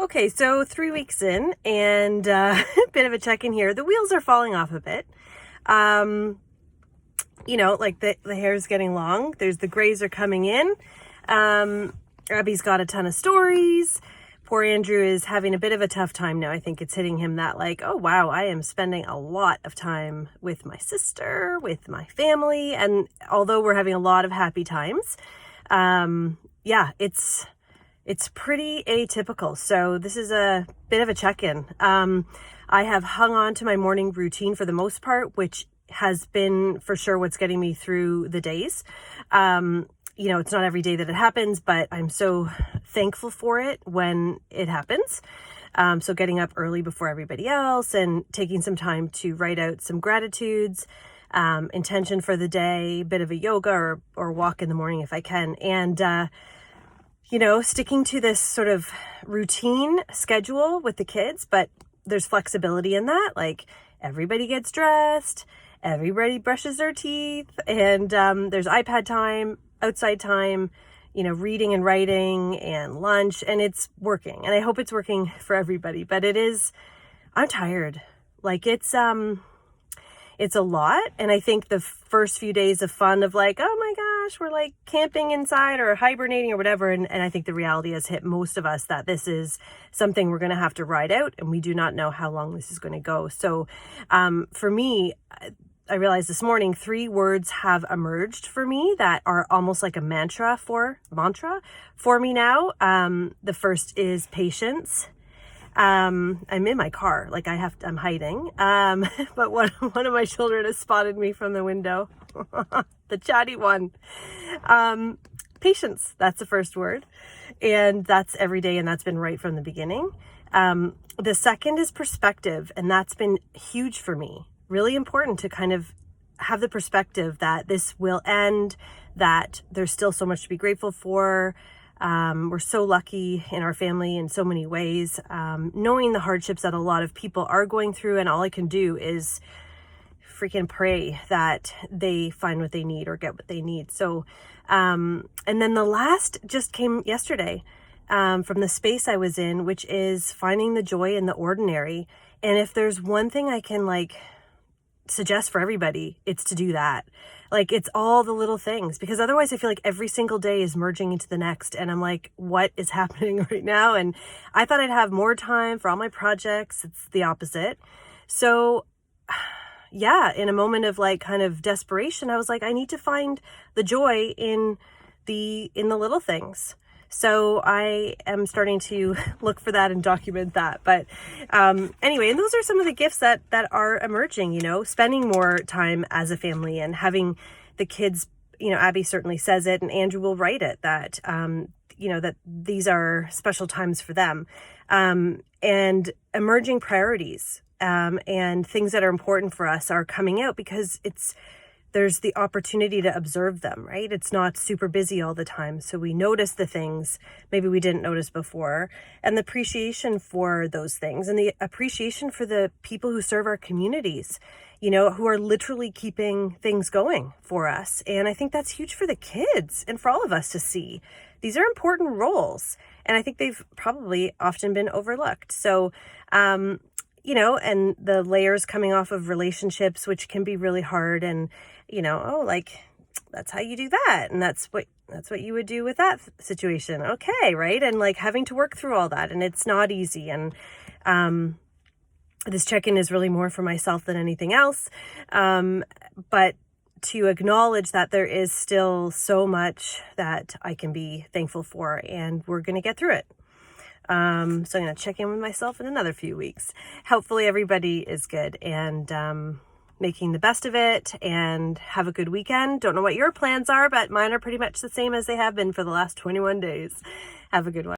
Okay, so 3 weeks in, and a bit of a check-in here. The wheels are falling off a bit. Like the hair's getting long. There's the grays are coming in. Abby's got a ton of stories. Poor Andrew is having a bit of a tough time now. I think it's hitting him that like, oh wow, I am spending a lot of time with my sister, with my family, and although we're having a lot of happy times, it's pretty atypical. So this is a bit of a check-in. I have hung on to my morning routine for the most part, which has been for sure what's getting me through the days. It's not every day that it happens, but I'm so thankful for it when it happens. So getting up early before everybody else and taking some time to write out some gratitudes, intention for the day, a bit of a yoga or walk in the morning if I can. And, sticking to this sort of routine schedule with the kids, but there's flexibility in that. Like everybody gets dressed, everybody brushes their teeth, and there's iPad time, outside time, reading and writing and lunch, and it's working. And I hope it's working for everybody, but I'm tired. Like it's a lot. And I think the first few days of fun of like, oh my gosh, we're like camping inside or hibernating or whatever. And I think the reality has hit most of us that this is something we're going to have to ride out, and we do not know how long this is going to go. So for me, I realized this morning 3 words have emerged for me that are almost like a mantra for me now. The first is patience. I'm in my car, like I'm hiding. But one of my children has spotted me from the window, the chatty one. Patience, that's the first word. And that's every day. And that's been right from the beginning. The second is perspective. And that's been huge for me. Really important to kind of have the perspective that this will end, that there's still so much to be grateful for. We're so lucky in our family in so many ways, knowing the hardships that a lot of people are going through, and all I can do is freaking pray that they find what they need or get what they need. So, and then the last just came yesterday, from the space I was in, which is finding the joy in the ordinary. And if there's one thing I can suggest for everybody, it's to do that. Like it's all the little things, because otherwise I feel like every single day is merging into the next, and I'm like, what is happening right now? And I thought I'd have more time for all my projects. It's the opposite. So yeah, in a moment of kind of desperation, I was like, I need to find the joy in the little things. So I am starting to look for that and document that. But anyway, and those are some of the gifts that are emerging, spending more time as a family and having the kids, Abby certainly says it, and Andrew will write it, that, that these are special times for them, and emerging priorities, and things that are important for us are coming out because there's the opportunity to observe them, right? It's not super busy all the time. So we notice the things maybe we didn't notice before, and the appreciation for those things, and the appreciation for the people who serve our communities, who are literally keeping things going for us. And I think that's huge for the kids and for all of us to see. These are important roles, and I think they've probably often been overlooked. So, and the layers coming off of relationships, which can be really hard, and that's how you do that, and that's what you would do with that situation. Okay, right? And having to work through all that, and it's not easy. And this check-in is really more for myself than anything else, but to acknowledge that there is still so much that I can be thankful for, and we're going to get through it. So I'm going to check in with myself in another few weeks. Hopefully everybody is good and making the best of it, and have a good weekend. Don't know what your plans are, but mine are pretty much the same as they have been for the last 21 days. Have a good one.